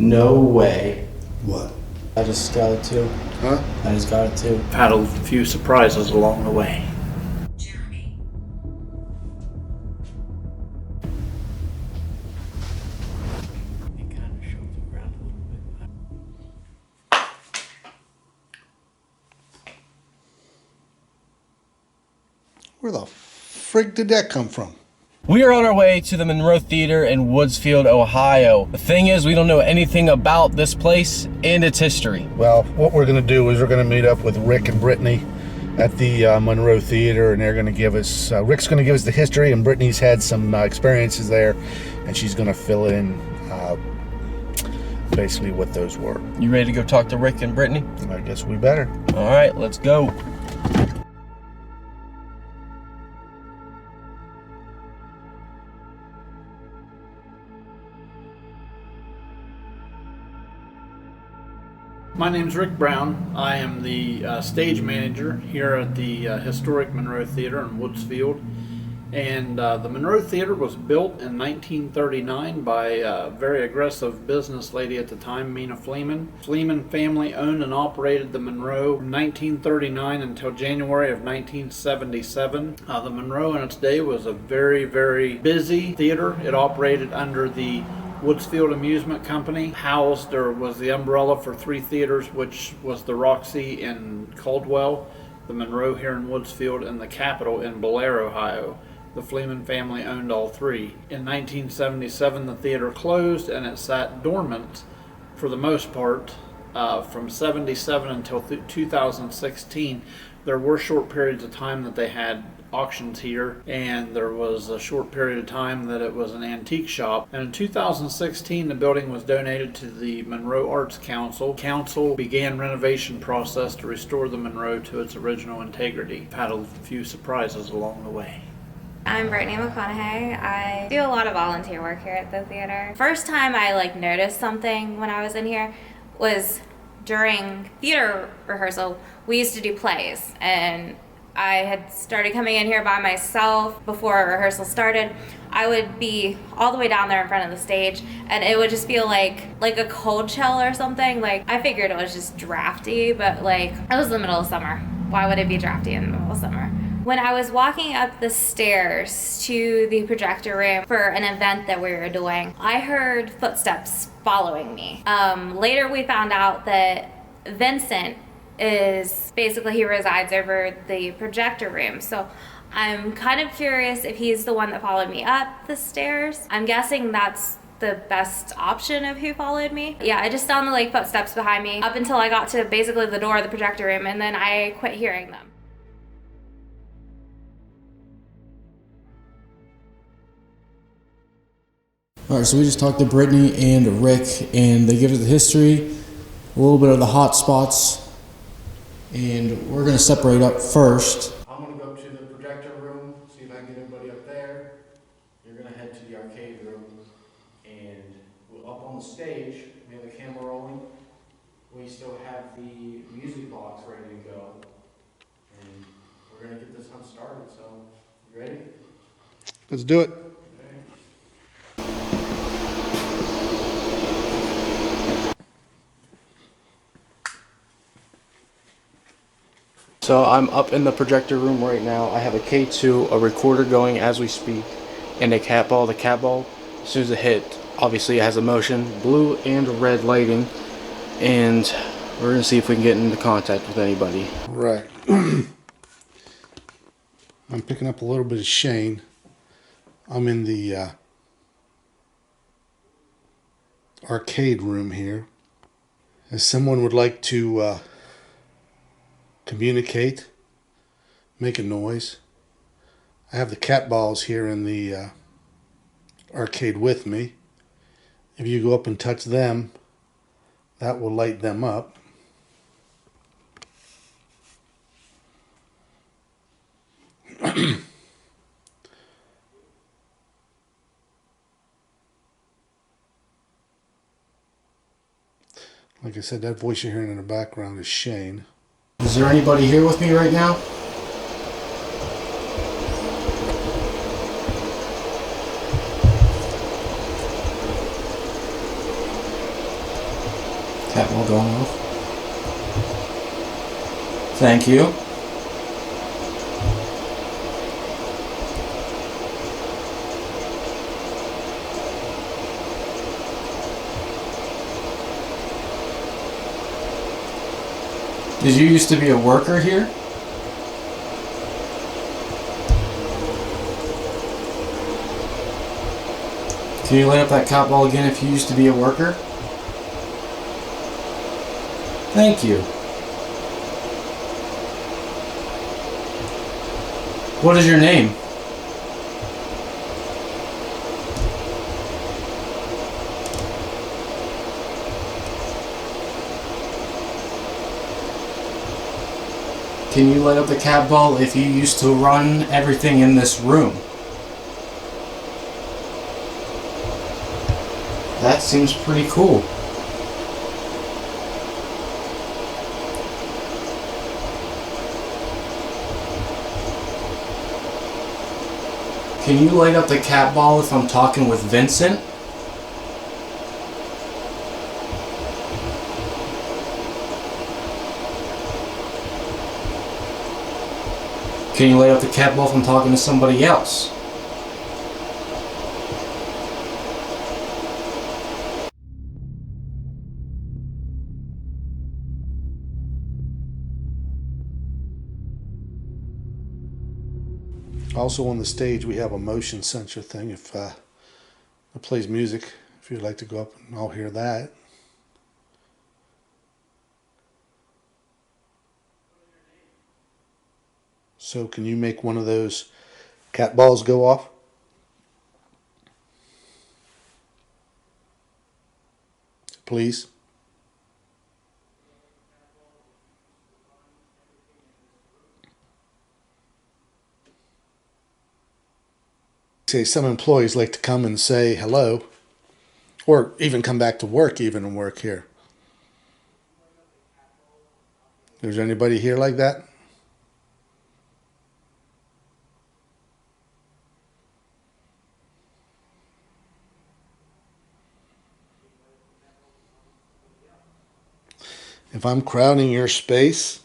No way. What? I just got it too. Huh? I just got it too. Had a few surprises along the way. Jeremy. It kind of shows the ground a little bit. Where the frig did that come from? We are on our way to the Monroe Theater in Woodsfield, Ohio. The thing is, we don't know anything about this place and its history. Well, what we're going to do is we're going to meet up with Rick and Brittany at the Monroe Theater, and they're going to give us, Rick's going to give us the history, and Brittany's had some experiences there, and she's going to fill in basically what those were. You ready to go talk to Rick and Brittany? I guess we better. All right, let's go. My name's Rick Brown. I am the stage manager here at the historic Monroe Theater in Woodsfield. And the Monroe Theater was built in 1939 by a very aggressive business lady at the time, Mina Fleeman. Fleeman family owned and operated the Monroe from 1939 until January of 1977. The Monroe in its day was a very, very busy theater. It operated under the Woodsfield Amusement Company. Housed there was the umbrella for three theaters, which was the Roxy in Caldwell, the Monroe here in Woodsfield, and the Capitol in Blair, Ohio. The Fleeman family owned all three. In 1977, the theater closed and it sat dormant for the most part from 77 until 2016. There were short periods of time that they had auctions here, and there was a short period of time that it was an antique shop. And in 2016, the building was donated to the Monroe Arts Council. Council began renovation process to restore the Monroe to its original integrity. Had a few surprises along the way. I'm Brittany McConaughey. I do a lot of volunteer work here at the theater. First time I noticed something when I was in here was during theater rehearsal. We used to do plays, and I had started coming in here by myself before rehearsal started. I would be all the way down there in front of the stage, and it would just feel like a cold chill or something. I figured it was just drafty, but it was the middle of summer. Why would it be drafty in the middle of summer? When I was walking up the stairs to the projector room for an event that we were doing, I heard footsteps following me. Later we found out that Vincent he resides over the projector room. So I'm kind of curious if he's the one that followed me up the stairs. I'm guessing that's the best option of who followed me. Yeah, I just sounded footsteps behind me up until I got to basically the door of the projector room, and then I quit hearing them. All right, so we just talked to Brittany and Rick, and they give us the history, a little bit of the hot spots, and we're going to separate up first. I'm going to go to the projector room, see if I can get everybody up there. You're going to head to the arcade room, and up on the stage, we have the camera rolling. We still have the music box ready to go, and we're going to get this hunt started. So, you ready? Let's do it. So I'm up in the projector room right now. I have a K2, a recorder going as we speak, and a cat ball. The cat ball, as soon as it hit, obviously it has a motion, blue and red lighting, and we're going to see if we can get into contact with anybody. Right. I'm picking up a little bit of Shane. I'm in the arcade room here. If someone would like to communicate, make a noise. I have the cat balls here in the arcade with me. If you go up and touch them, that will light them up. Like I said, that voice you're hearing in the background is Shane. Is there anybody here with me right now? Cat ball going off. Thank you. Did you used to be a worker here? Can you light up that cat ball again if you used to be a worker? Thank you. What is your name? Can you light up the cat ball if you used to run everything in this room? That seems pretty cool. Can you light up the cat ball if I'm talking with Vincent? Can you light up the cat ball if I'm talking to somebody else? Also on the stage we have a motion sensor thing. If it plays music, if you'd like to go up and I'll hear that. So can you make one of those cat balls go off? Please. Say some employees like to come and say hello, or even come back to work even and work here. Is there anybody here like that? If I'm crowding your space,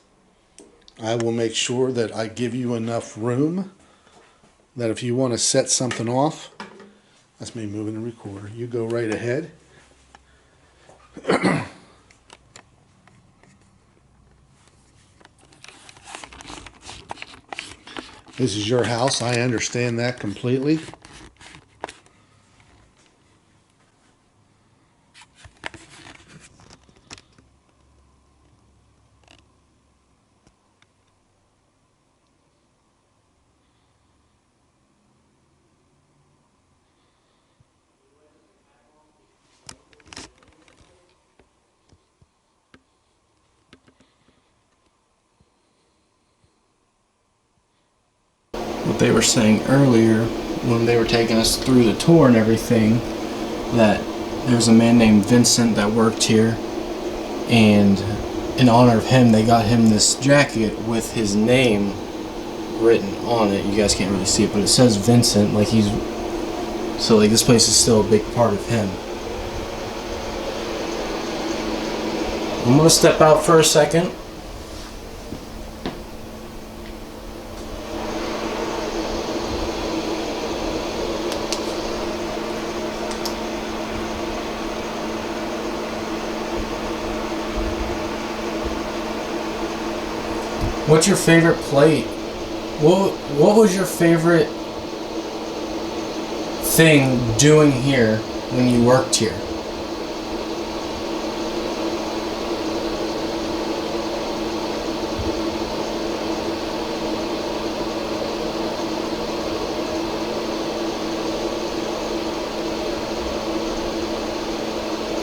I will make sure that I give you enough room that if you want to set something off, that's me moving the recorder, you go right ahead. This is your house, I understand that completely. What they were saying earlier when they were taking us through the tour and everything, that there's a man named Vincent that worked here, and in honor of him they got him this jacket with his name written on it. You guys can't really see it, but it says Vincent, like he's, so like this place is still a big part of him. I'm gonna step out for a second. What's your favorite plate? What was your favorite thing doing here when you worked here?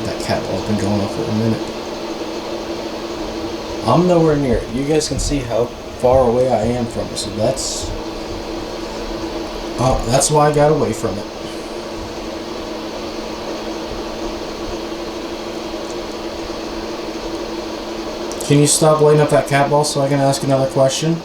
That cat ball's been going off for a minute. I'm nowhere near it. You guys can see how far away I am from it, so that's why I got away from it. Can you stop lighting up that cat ball so I can ask another question?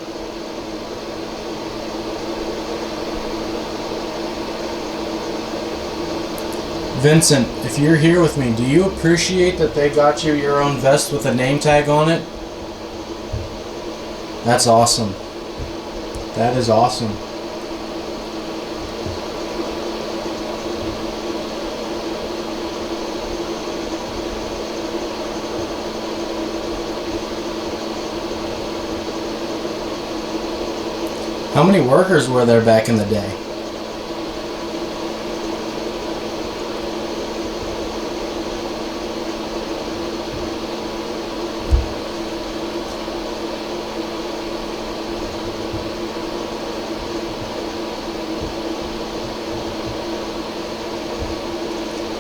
Vincent, if you're here with me, do you appreciate that they got you your own vest with a name tag on it? That's awesome. That is awesome. How many workers were there back in the day?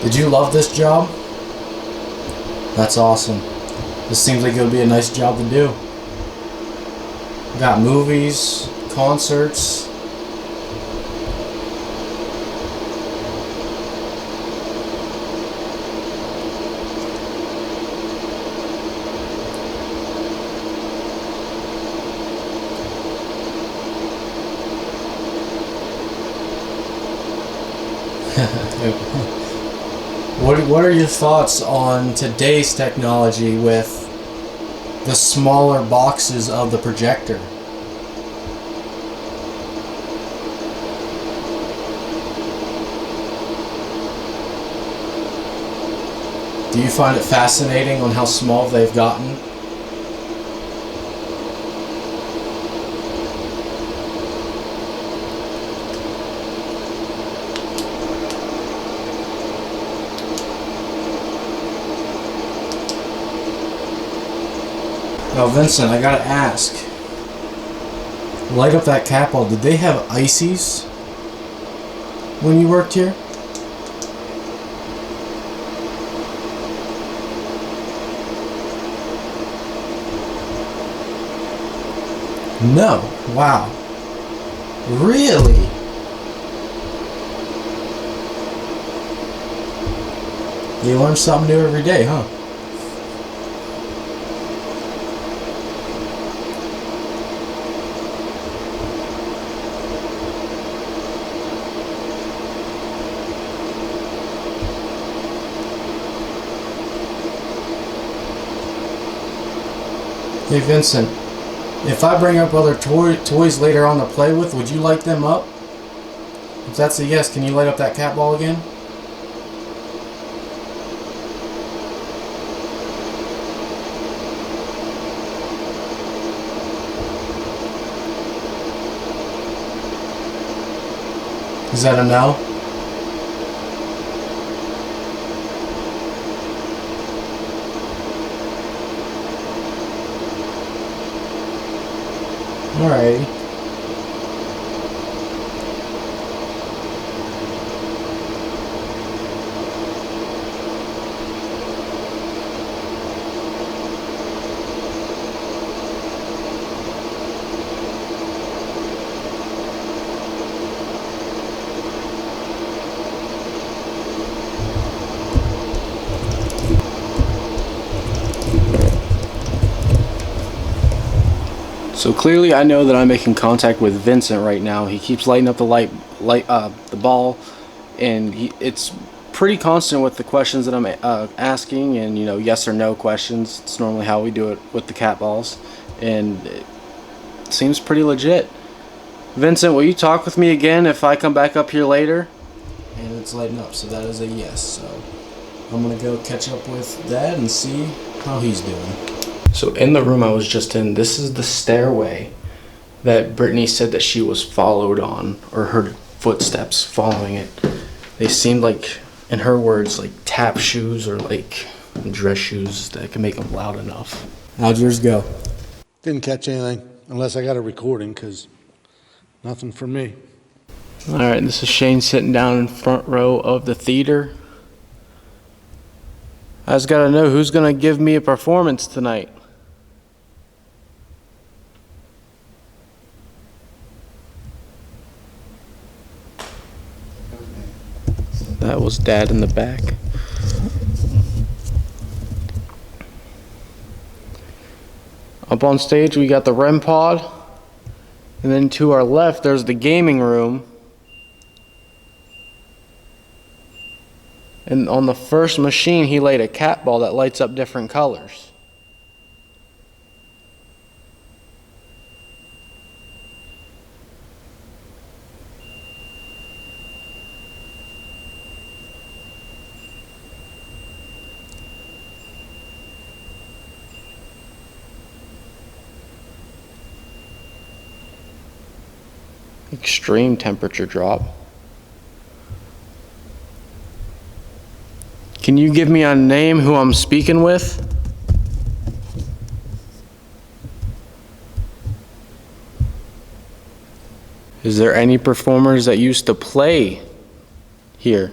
Did you love this job? That's awesome. This seems like it would be a nice job to do. Got movies, concerts. What are your thoughts on today's technology with the smaller boxes of the projector? Do you find it fascinating on how small they've gotten? Now, Vincent, I gotta ask. Light up that cat ball. Did they have ices when you worked here? No. Wow. Really? You learn something new every day, huh? Hey Vincent, if I bring up other toys later on to play with, would you light them up? If that's a yes, can you light up that cat ball again? Is that a no? Alrighty. So clearly I know that I'm making contact with Vincent right now. He keeps lighting up the the ball, and it's pretty constant with the questions that I'm asking, and you know, yes or no questions. It's normally how we do it with the cat balls, and it seems pretty legit. Vincent, will you talk with me again if I come back up here later? And it's lighting up, so that is a yes. So I'm gonna go catch up with Dad and see how he's doing. So in the room I was just in, this is the stairway that Brittany said that she was followed on, or heard footsteps following it. They seemed like, in her words, like tap shoes or like dress shoes that can make them loud enough. How'd yours go? Didn't catch anything, unless I got a recording, because nothing for me. Alright, this is Shane sitting down in front row of the theater. I just gotta know who's gonna give me a performance tonight. That was Dad in the back. Up on stage we got the REM pod, and then to our left there's the gaming room. And on the first machine, he laid a cat ball that lights up different colors. Extreme temperature drop. Can you give me a name who I'm speaking with? Is there any performers that used to play here?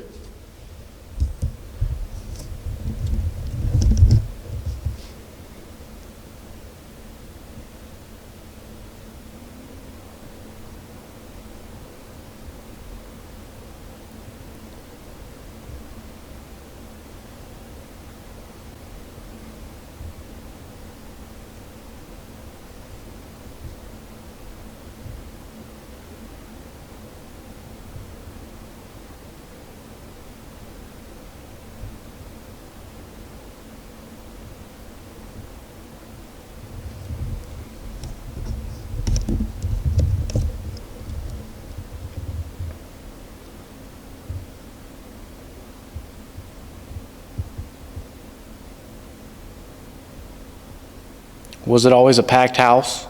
Was it always a packed house?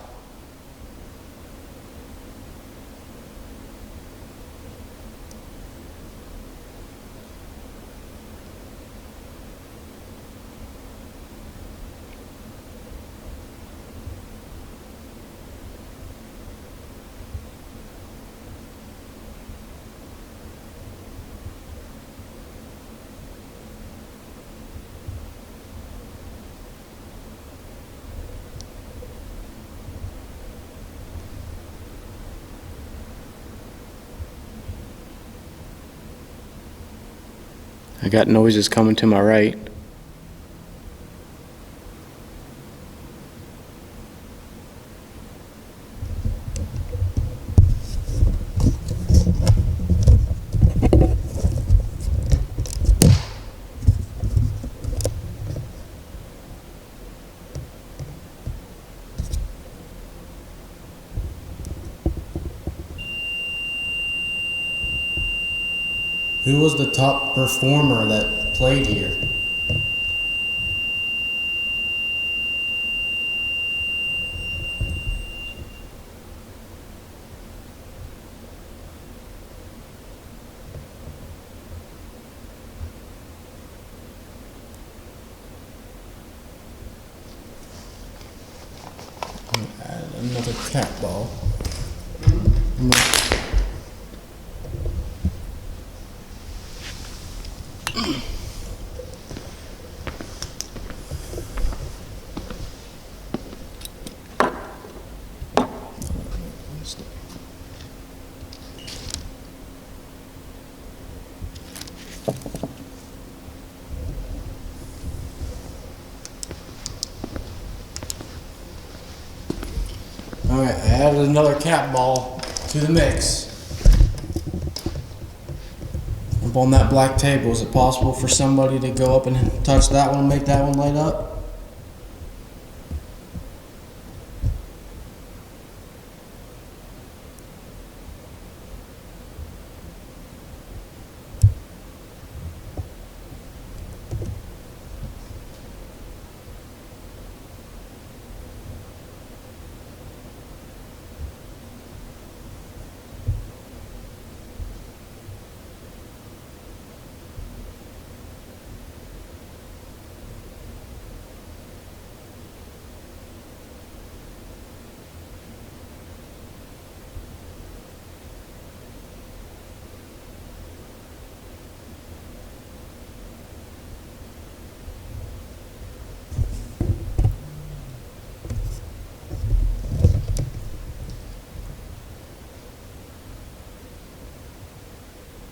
I got noises coming to my right. Who was the top performer that played here? Add another cat ball. Alright, I added another cat ball to the mix. Up on that black table, is it possible for somebody to go up and touch that one and make that one light up?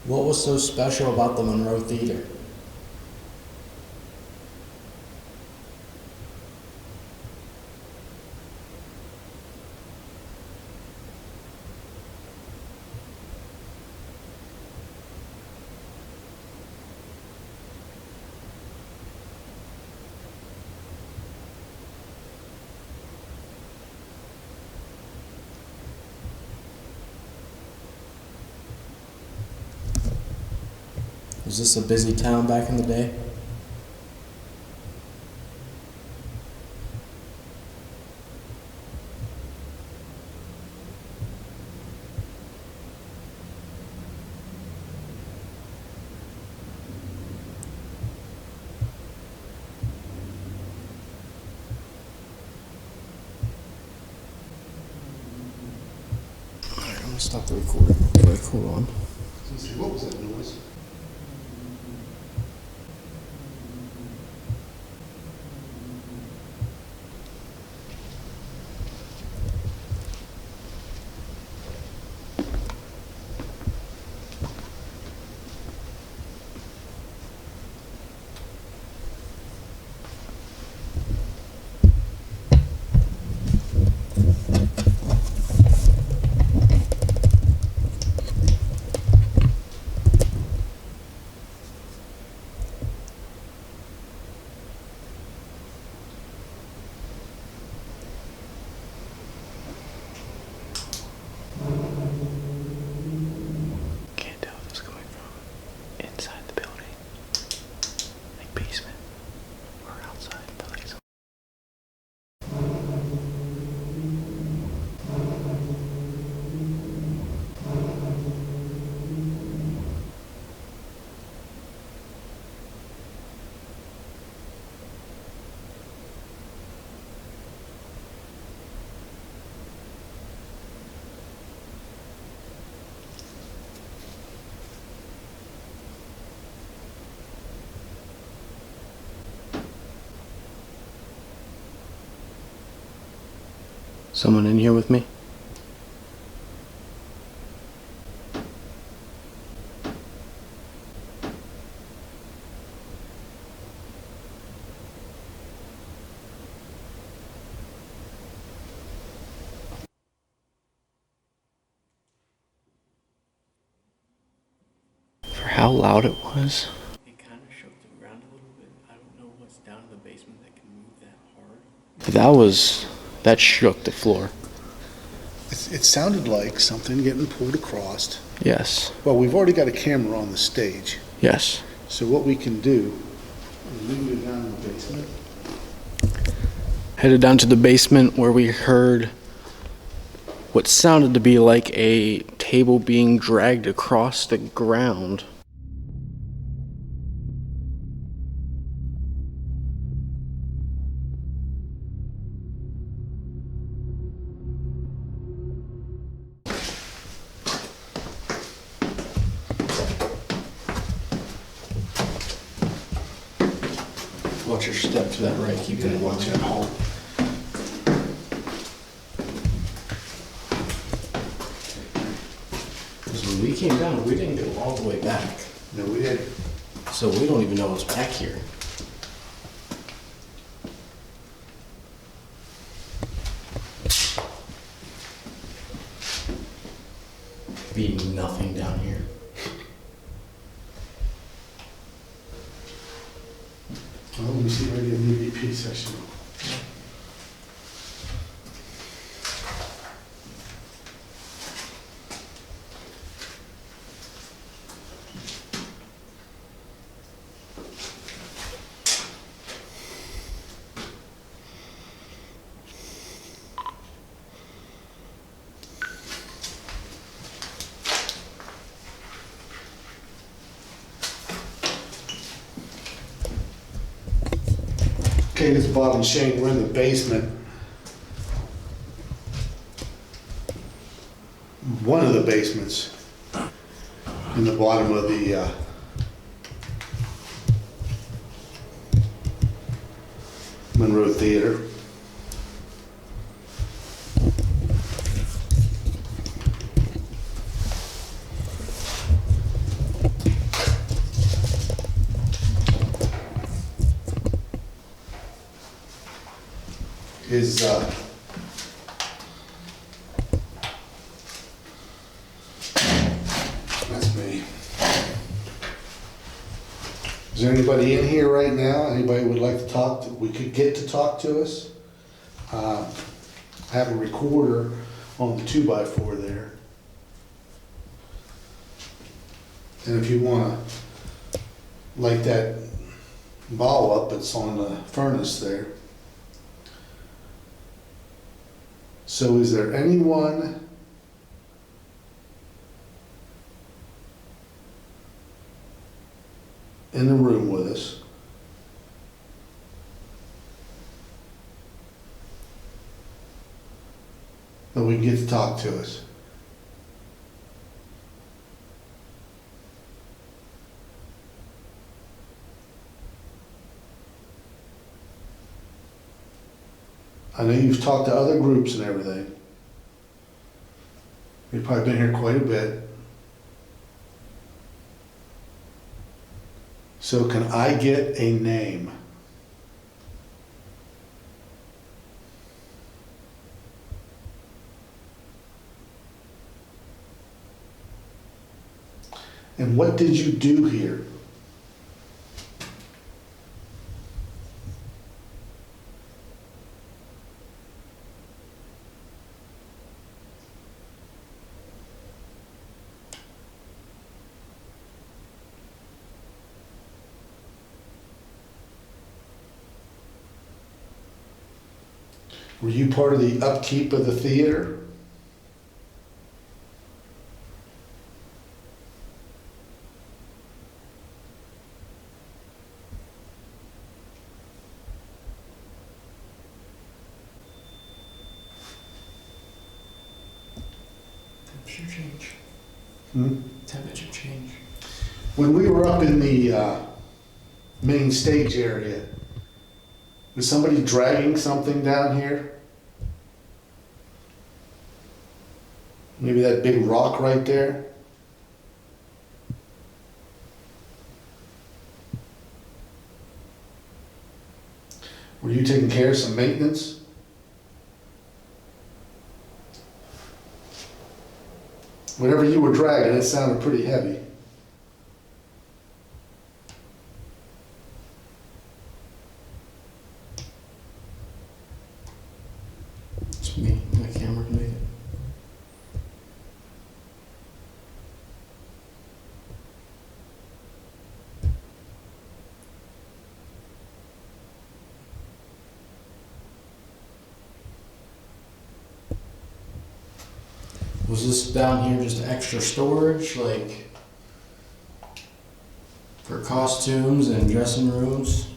What was so special about the Monroe Theater? Was this a busy town back in the day? Alright, I'm gonna stop the recording real quick. Hold on. What was that noise? Can't tell if it's coming from inside the building, like basement, or outside, but like some. Someone in here with me? For how loud it was. It kind of shook the ground a little bit. I don't know what's down in the basement that can move that hard. That shook the floor. It sounded like something getting pulled across. Yes. Well, we've already got a camera on the stage. Yes. So what we can do is we can go down in the basement. Headed down to the basement where we heard what sounded to be like a table being dragged across the ground. Watch your step to that right. Keep it watching at home. Because when we came down, we didn't go all the way back. No, we didn't. So we don't even know what's back here. Be nothing down here. Well, let me see right in the EVP section. Okay, this is Bob and Shane. We're in the basement. One of the basements in the bottom of the Monroe Theater. Is that's me. Is there anybody in here right now? Anybody would like to talk? We could get to talk to us. I have a recorder on the 2x4 there, and if you want to light that ball up that's on the furnace there. So is there anyone in the room with us that we can get to talk to us? I know you've talked to other groups and everything. You've probably been here quite a bit. So can I get a name? And what did you do here? Were you part of the upkeep of the theater? Temperature change. Hmm? Temperature change. When we were up in the main stage area, was somebody dragging something down here? Maybe that big rock right there? Were you taking care of some maintenance? Whatever you were dragging, it sounded pretty heavy. It's me. My camera can make it. Was this down here just extra storage, like for costumes and dressing rooms?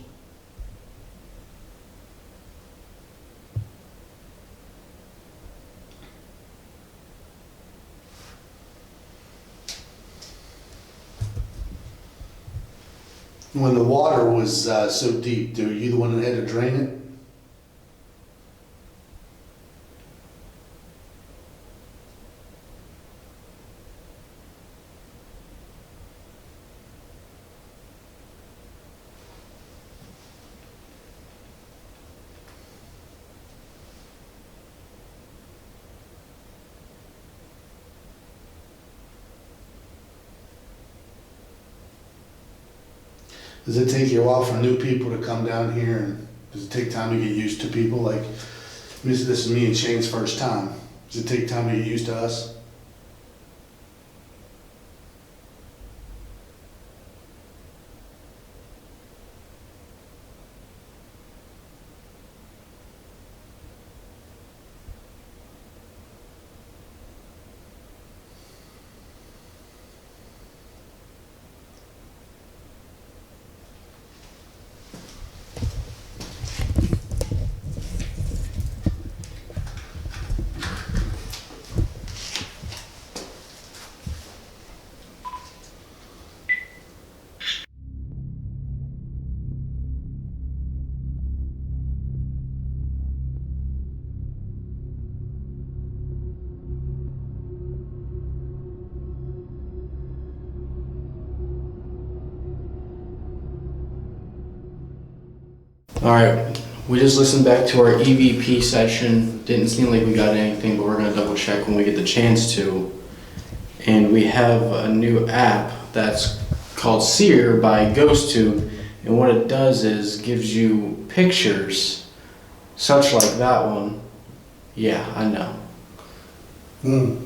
When the water was so deep, were you the one that had to drain it? Does it take you a while for new people to come down here, and does it take time to get used to people? Like, this is me and Shane's first time. Does it take time to get used to us? Alright, we just listened back to our EVP session. Didn't seem like we got anything, but we're gonna double check when we get the chance to. And we have a new app that's called Seer by GhostTube. And what it does is gives you pictures, such like that one. Yeah, I know. I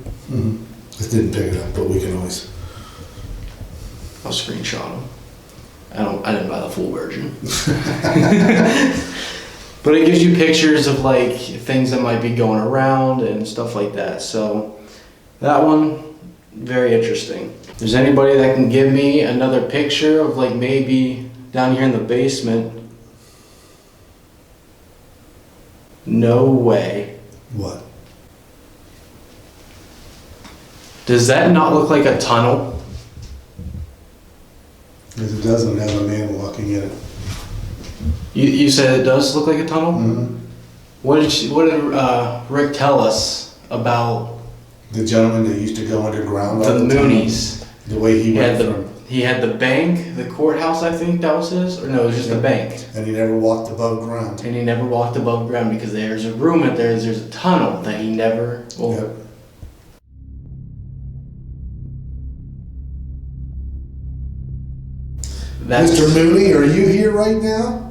didn't pick it up, but we can always. I'll screenshot them. I didn't buy the full version. But it gives you pictures of like things that might be going around and stuff like that. So that one, very interesting. If there's anybody that can give me another picture of like maybe down here in the basement. No way. What? Does that not look like a tunnel? Because it doesn't have a man walking in it. You said it does look like a tunnel? Mm-hmm. What did Rick tell us about The gentleman that used to go underground the all the time, Moonies? the way he went He had the bank, the courthouse, I think that was his, or no, it was just the bank. and he never walked above ground. And he never walked above ground because there's a room at there's a tunnel that he never. Well, Yep. that's, Mr. Mooney, are you here right now?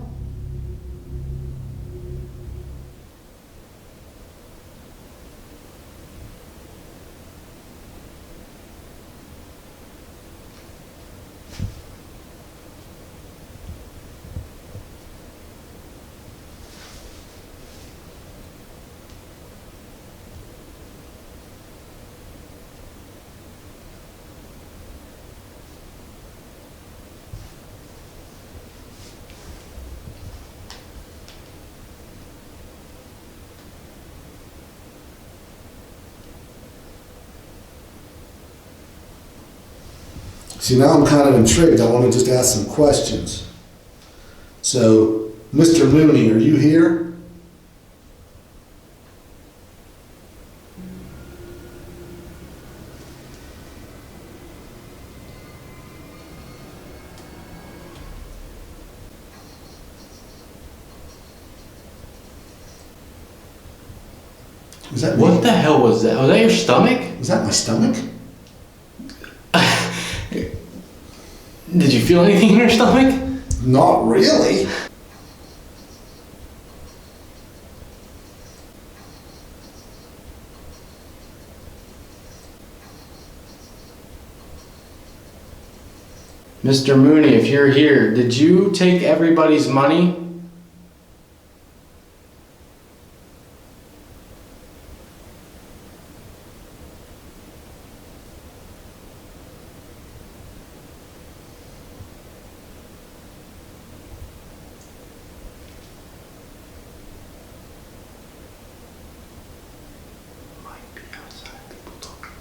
See, now I'm kind of intrigued. I want to just ask some questions. So, Mr. Mooney, are you here? Is that me? what the hell was that? Was that your stomach? Is that my stomach? Did you feel anything in your stomach? Not really. Mr. Mooney, if you're here, did you take everybody's money? Might be outside, people talking.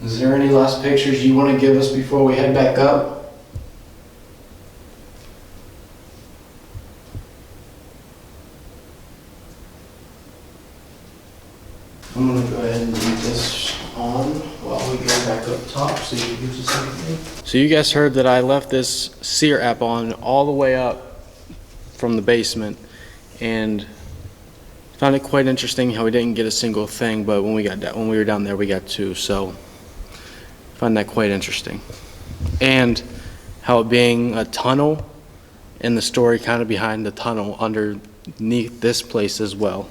Is there any last pictures you want to give us before we head back up? I'm going to go ahead and leave this on while we go back up top so you can give us everything. So you guys heard that I left this Seer app on all the way up from the basement and found it quite interesting how we didn't get a single thing, but when we were down there we got two, so found that quite interesting. And how it being a tunnel and the story kind of behind the tunnel underneath this place as well.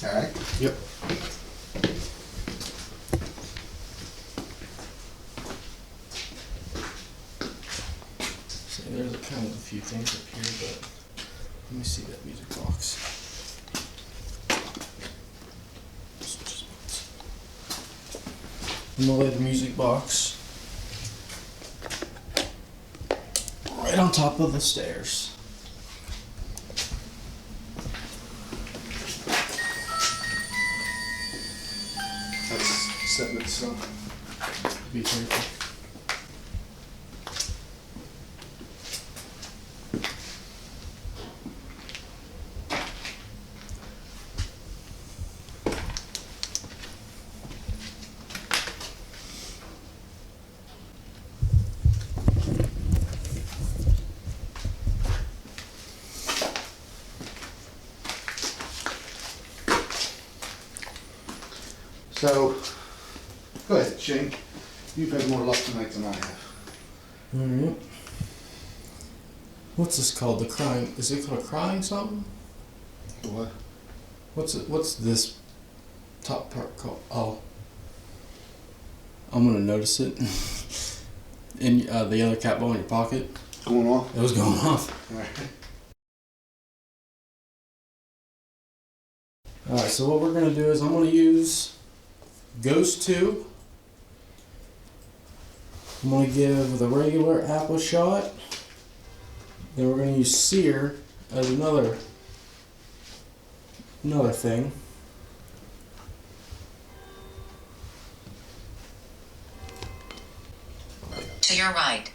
All right. Yep. So there's kind of a few things up here, but let me see that music box. I'm gonna lay the music box right on top of the stairs. That's setting itself. Be careful. So, go ahead, Shane. You've had more luck tonight than I have. Alright. What's this called? The crying. Is it called a crying something? What? What's this top part called? Oh. I'm gonna notice it. In the other cat ball in your pocket. Going off? It was going off. Alright. Alright, so what we're gonna do is I'm gonna use Ghost 2. I'm gonna give the regular apple shot. Then we're gonna use Sear as another thing. To your right.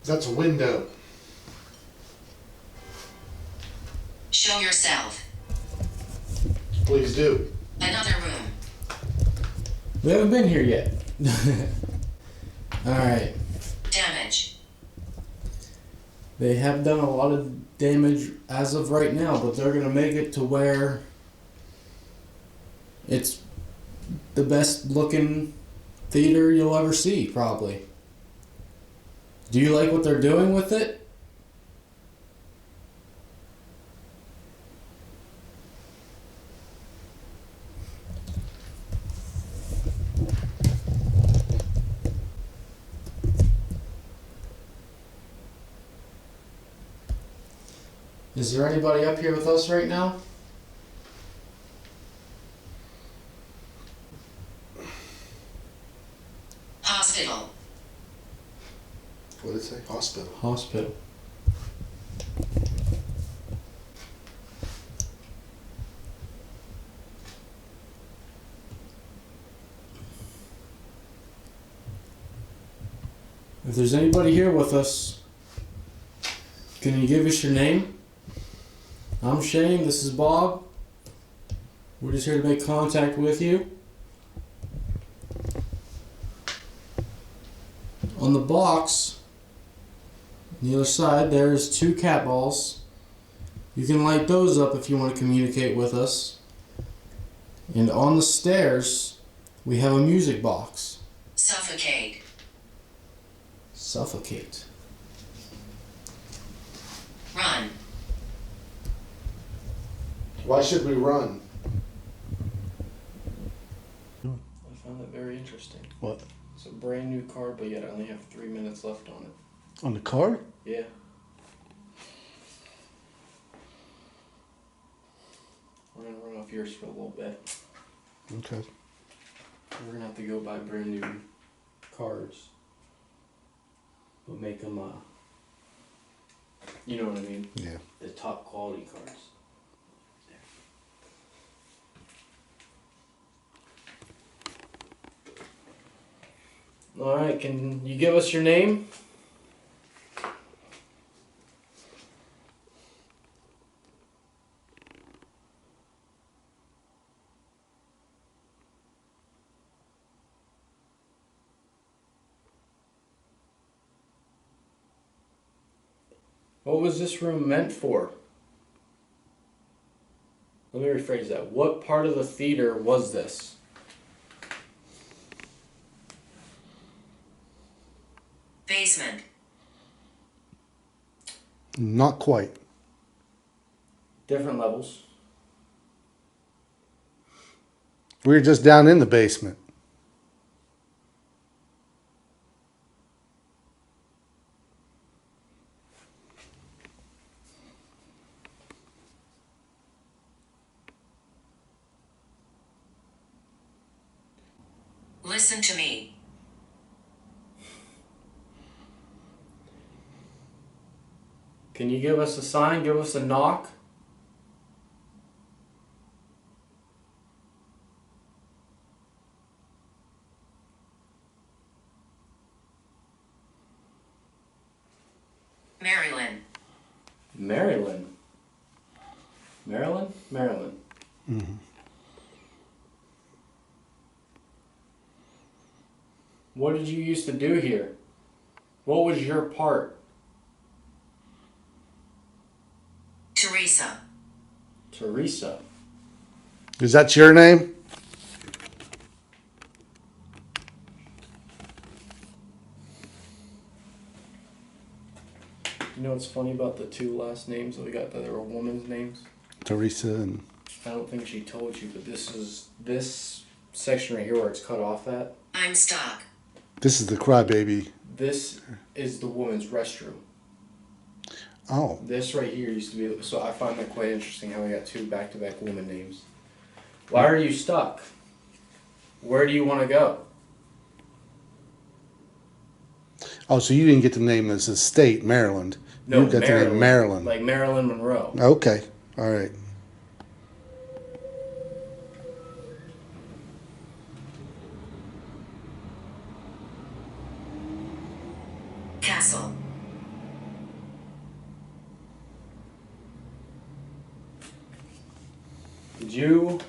That's a window. Show yourself. Please do. Another room. We haven't been here yet. Alright. Damage. They have done a lot of damage as of right now, but they're gonna make it to where it's the best looking theater you'll ever see, probably. Do you like what they're doing with it? Is there anybody up here with us right now? Hospital. What did it say? Hospital. Hospital. If there's anybody here with us, can you give us your name? I'm Shane, this is Bob. We're just here to make contact with you. On the box, on the other side, there's 2 cat balls. You can light those up if you want to communicate with us. And on the stairs, we have a music box. Suffocate. Suffocate. Run. Why should we run? I found that very interesting. What? It's a brand new card, but yet I only have 3 minutes left on it. On the card? Yeah. We're gonna run off yours for a little bit. Okay. We're gonna have to go buy brand new cards, but make them you know what I mean? Yeah. The top quality cards. All right, can you give us your name? What was this room meant for? Let me rephrase that. What part of the theater was this? Basement. Not quite. Different levels. We were just down in the basement. Listen to me. Can you give us a sign? Give us a knock? Maryland. Maryland. Maryland? Maryland. Mm-hmm. What did you used to do here? What was your part? Teresa. Teresa. Is that your name? You know what's funny about the two last names that we got that are women's names? Teresa and... I don't think she told you, but this section right here where it's cut off at. I'm stuck. This is the crybaby. This is the woman's restroom. Oh. This right here used to be, so I find that quite interesting how we got two back-to-back woman names. Why are you stuck? Where do you want to go? Oh, so you didn't get to name this state, Maryland. No, you got to name Maryland. Like Marilyn Monroe. Okay. All right. Castle. Did you?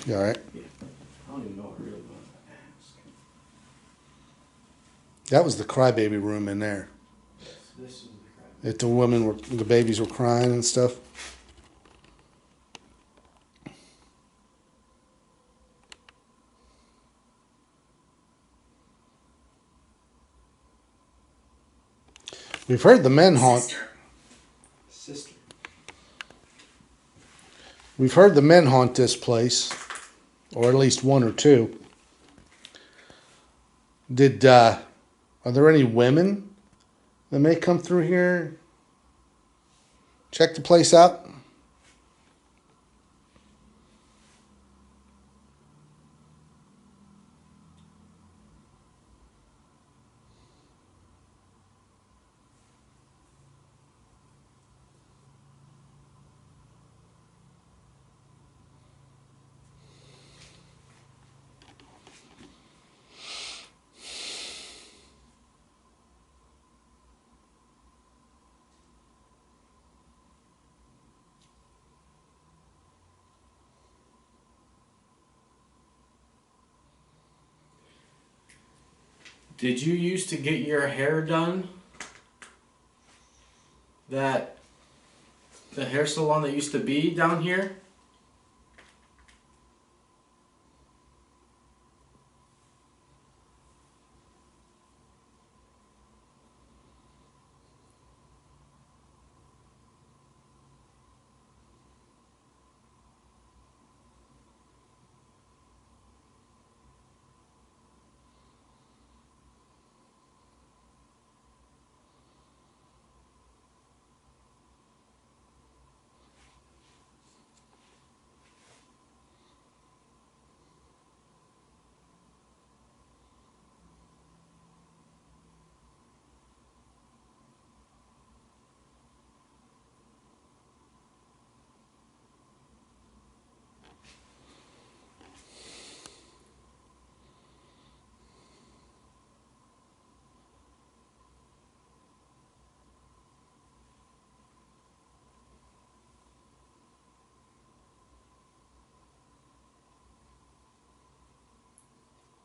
You all right? I don't even know what I really want to ask. That was the crybaby room in there. This is the crap. If the babies were crying and stuff. We've heard the men haunt. Sister. We've heard the men haunt this place, or at least one or two. Are there any women that may come through here? Check the place out. Did you used to get your hair done? The hair salon that used to be down here?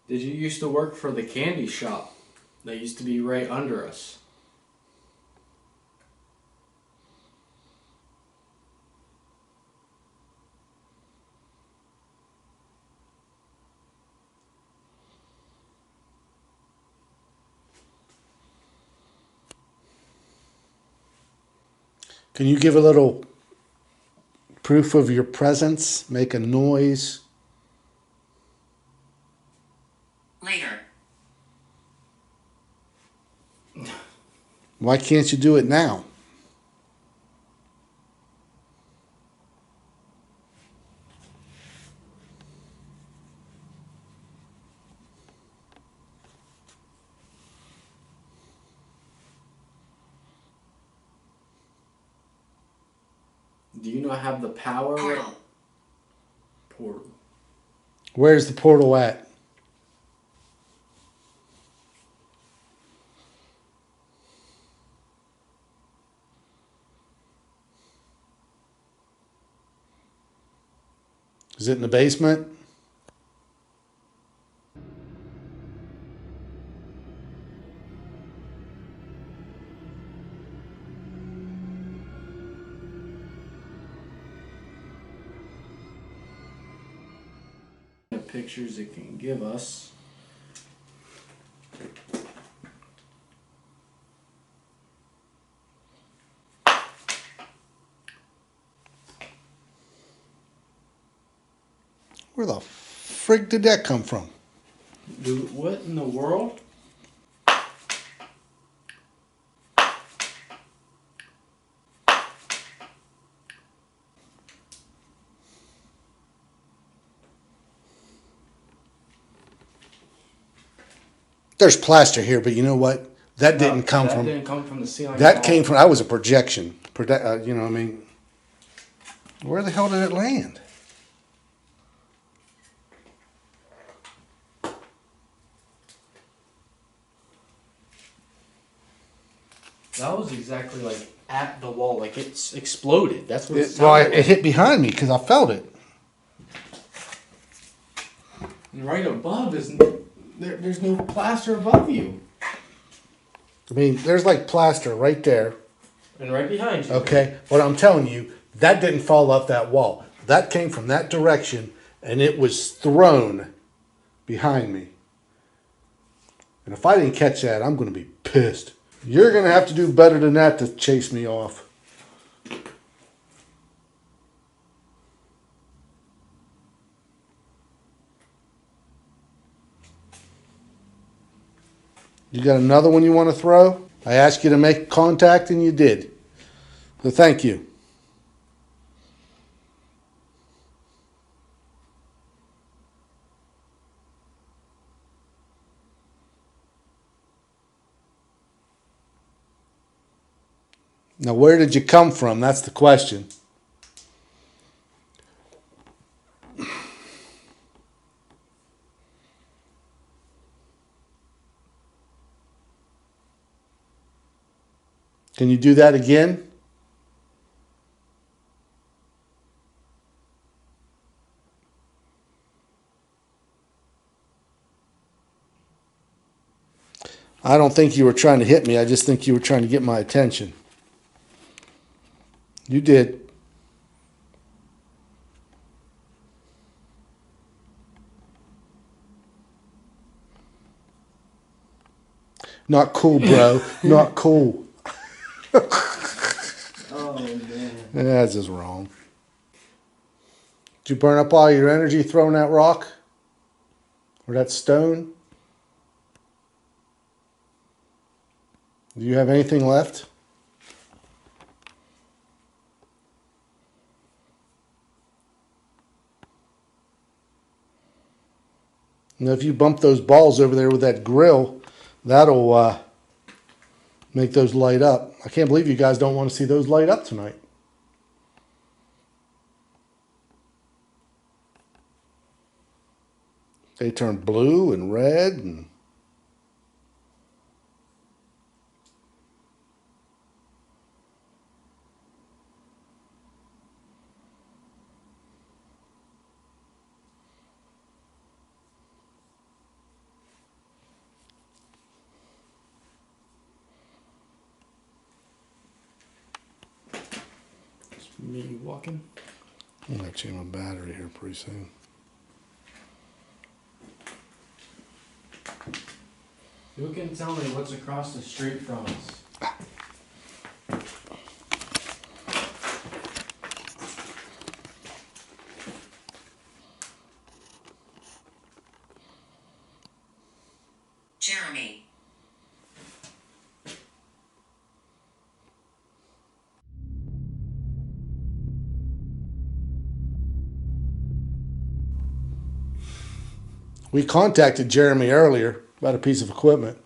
Did you used to work for the candy shop that used to be right under us? Can you give a little proof of your presence? Make a noise. Later. Why can't you do it now? Do you not have the power? Portal. Portal. Where's the portal at? Is it in the basement? pictures it can give us. Where the frig did that come from? Dude, what in the world? There's plaster here, but you know what? That didn't come that from. didn't come from the ceiling. That at came all. from. That was a projection. You know, what I mean, where the hell did it land? That was exactly like at the wall, like it's exploded. That's what it Well, sounded it like. hit behind me because I felt it. And right above is there's no plaster above you. I mean, there's like plaster right there. And right behind you. Okay, what I'm telling you, that didn't fall off that wall. That came from that direction, and it was thrown behind me. And if I didn't catch that, I'm going to be pissed. You're going to have to do better than that to chase me off. You got another one you want to throw? I asked you to make contact and you did. So thank you. Now, where did you come from? That's the question. Can you do that again? I don't think you were trying to hit me. I just think you were trying to get my attention. You did. Not cool, bro. Not cool. Oh man. That's just wrong. Did you burn up all your energy throwing that rock? Or that stone? Do you have anything left? Now, if you bump those balls over there with that grill, that'll make those light up. I can't believe you guys don't want to see those light up tonight. They turn blue and red and Me walking. I'm gonna change my battery here pretty soon. Who can tell me what's across the street from us? Jeremy. We contacted Jeremy earlier about a piece of equipment.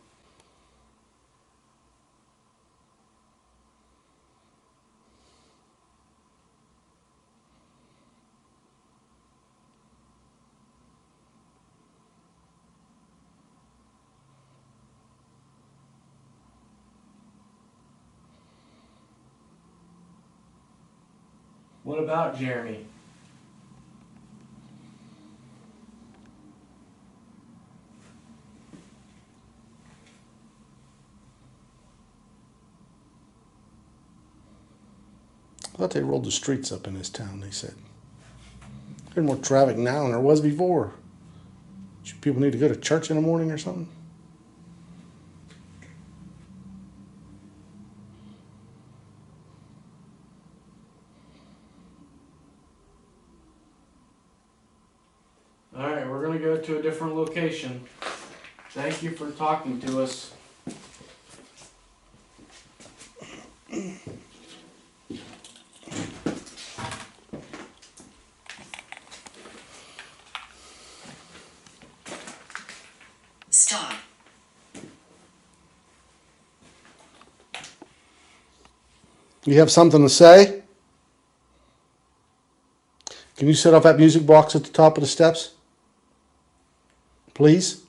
What about Jeremy? I thought they rolled the streets up in this town, they said. There's more traffic now than there was before. People need to go to church in the morning or something? All right, we're gonna go to a different location. Thank you for talking to us. Stop. You have something to say? Can you set off that music box at the top of the steps? Please?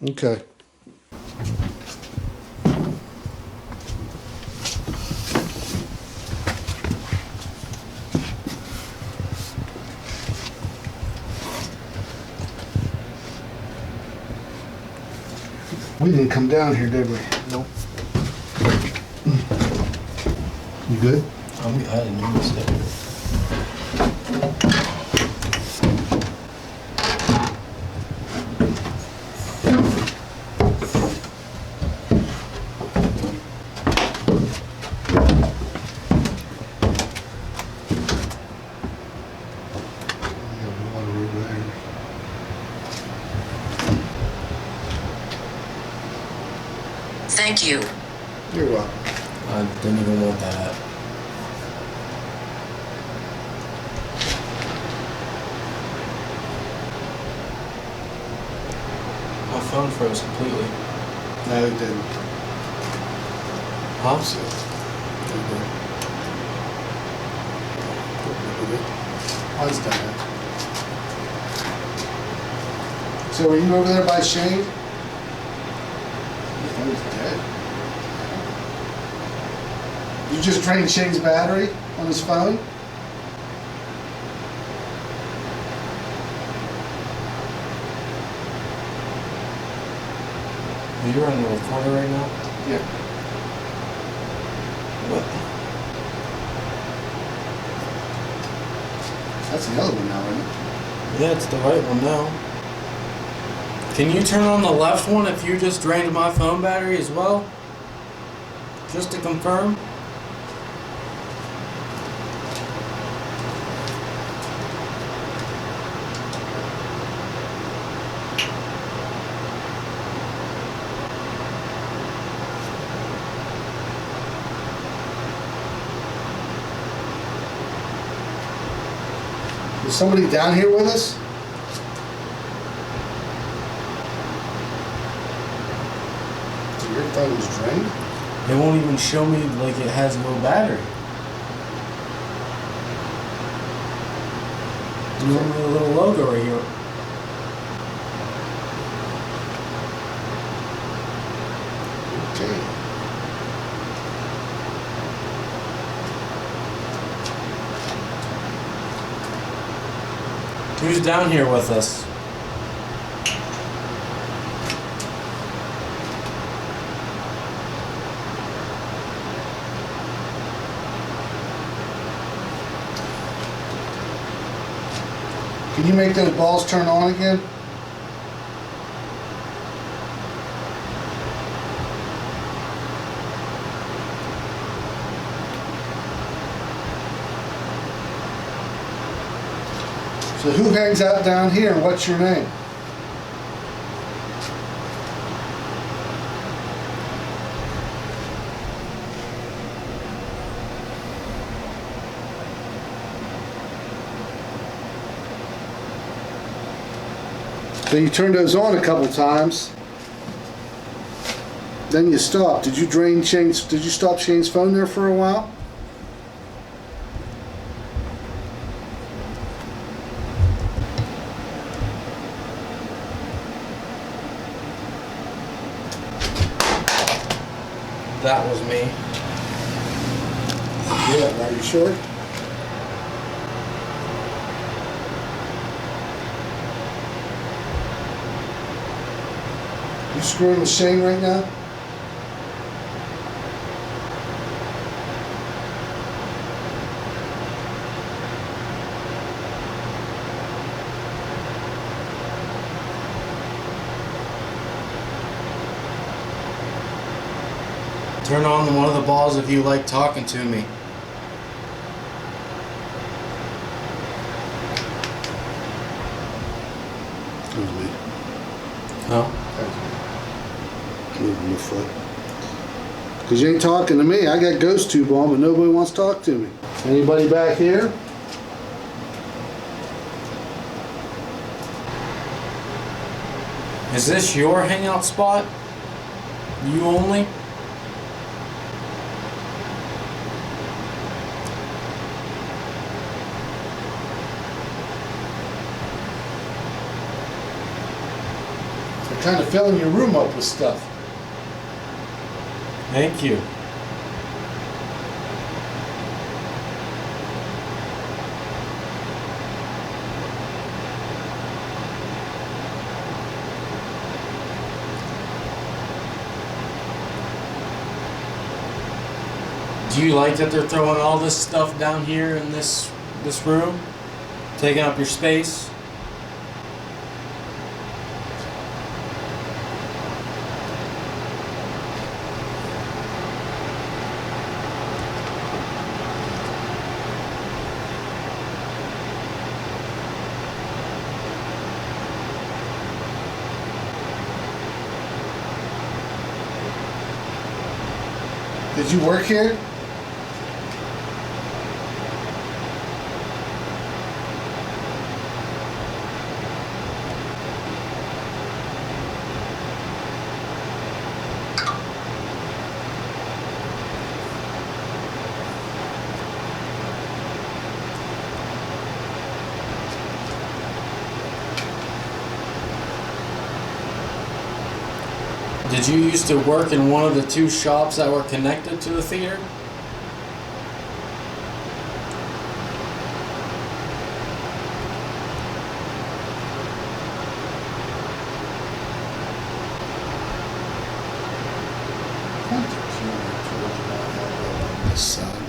Okay. We didn't come down here, did we? Nope. You good? I didn't notice it. Thank you. You're welcome. I didn't even want that. My phone froze completely. No, it didn't. Huh? Mine's done. So were you over there by Shane? He was dead. You just drained Shane's battery on his phone? Are you on the recorder right now? Yeah. What? That's the other one now, isn't it? Yeah, it's the right one now. Can you turn on the left one if you just drained my phone battery as well? Just to confirm? Is somebody down here with us? So your phone's drained? It won't even show me like it has low battery. Normally a little logo right here. Okay. Who's down here with us? Can you make those balls turn on again? So who hangs out down here and what's your name? So you turned those on a couple times. Then you stopped. Did you stop Shane's phone there for a while? that was me. Yeah, are you sure? You screwing with Shane right now? Turn on one of the balls if you like talking to me. That was me. Huh? Moving my foot. Because you ain't talking to me. I got ghost tube on, but nobody wants to talk to me. Anybody back here? Is this your hangout spot? You only? They're kind of filling your room up with stuff. Thank you. Do you like that they're throwing all this stuff down here in this room? Taking up your space? Did you work here? Did you used to work in one of the two shops that were connected to the theater? This side.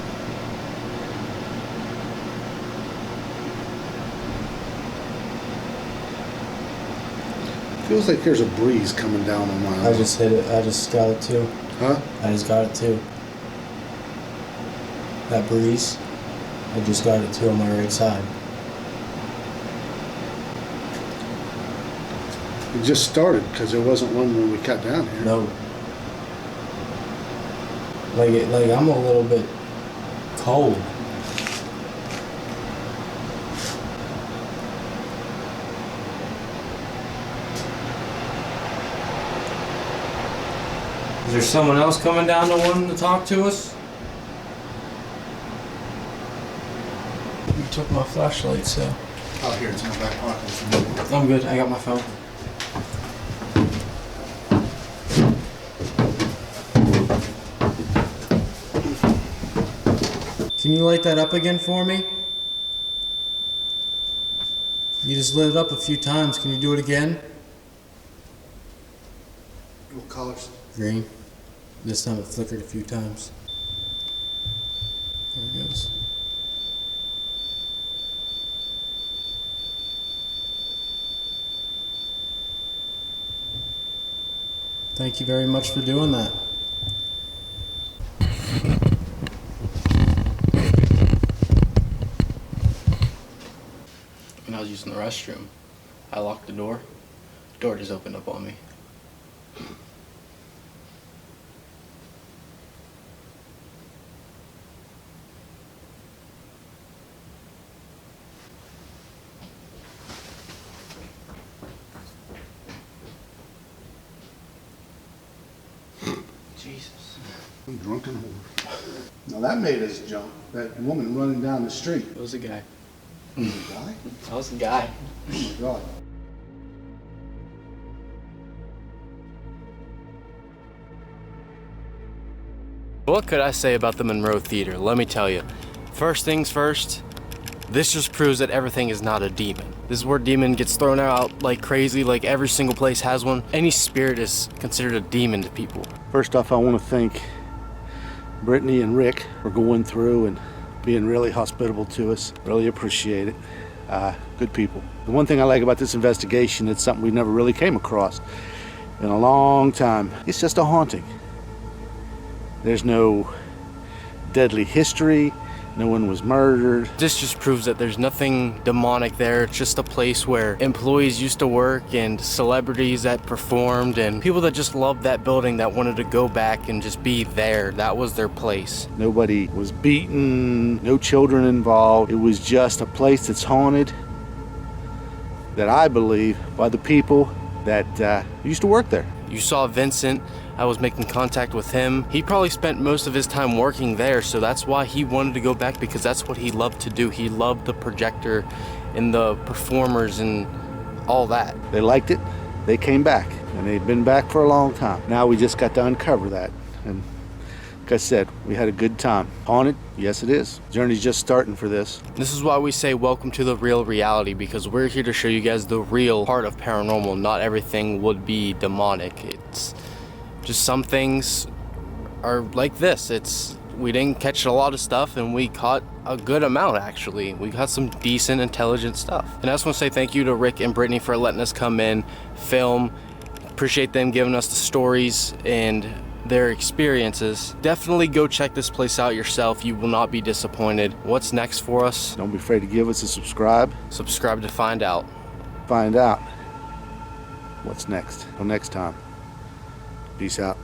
Feels like there's a breeze coming down on my I just hit it. I just got it too. Huh? I just got it too. That breeze. I just got it too on my right side. It just started because there wasn't one when we cut down here. No. Like I'm a little bit cold. Is there someone else coming down to wanting to talk to us? You took my flashlight, so. Oh, here, it's in my back pocket. I'm good. I got my phone. Can you light that up again for me? You just lit it up a few times. Can you do it again? What colors? Green. This time it flickered a few times. There it goes. Thank you very much for doing that. When I was using the restroom, I locked the door. The door just opened up on me. Jesus. I'm drunken whore. Now that made us jump. That woman running down the street. It was a guy. The guy? I was a guy. Oh my God. What could I say about the Monroe Theater? Let me tell you. First things first, this just proves that everything is not a demon. This is where demon gets thrown out like crazy, like every single place has one. Any spirit is considered a demon to people. First off, I want to thank Brittany and Rick for going through and being really hospitable to us. Really appreciate it. Good people. The one thing I like about this investigation, it's something we never really came across in a long time. It's just a haunting. There's no deadly history. No one was murdered. This just proves that there's nothing demonic there. It's just a place where employees used to work and celebrities that performed and people that just loved that building that wanted to go back and just be there. That was their place. Nobody was beaten, no children involved. It was just a place that's haunted, that I believe, by the people that used to work there. You saw Vincent. I was making contact with him. He probably spent most of his time working there, so that's why he wanted to go back, because that's what he loved to do. He loved the projector and the performers and all that. They liked it, they came back, and they've been back for a long time. Now we just got to uncover that, and like I said, we had a good time. Haunted? Yes it is. Journey's just starting for this. This is why we say welcome to the real reality, because we're here to show you guys the real part of paranormal. Not everything would be demonic. It's just some things are like this. We didn't catch a lot of stuff, and we caught a good amount, actually. We got some decent, intelligent stuff. And I just want to say thank you to Rick and Brittany for letting us come in, film. Appreciate them giving us the stories and their experiences. Definitely go check this place out yourself. You will not be disappointed. What's next for us? Don't be afraid to give us a subscribe. Subscribe to find out. Find out what's next. Till next time. Peace out.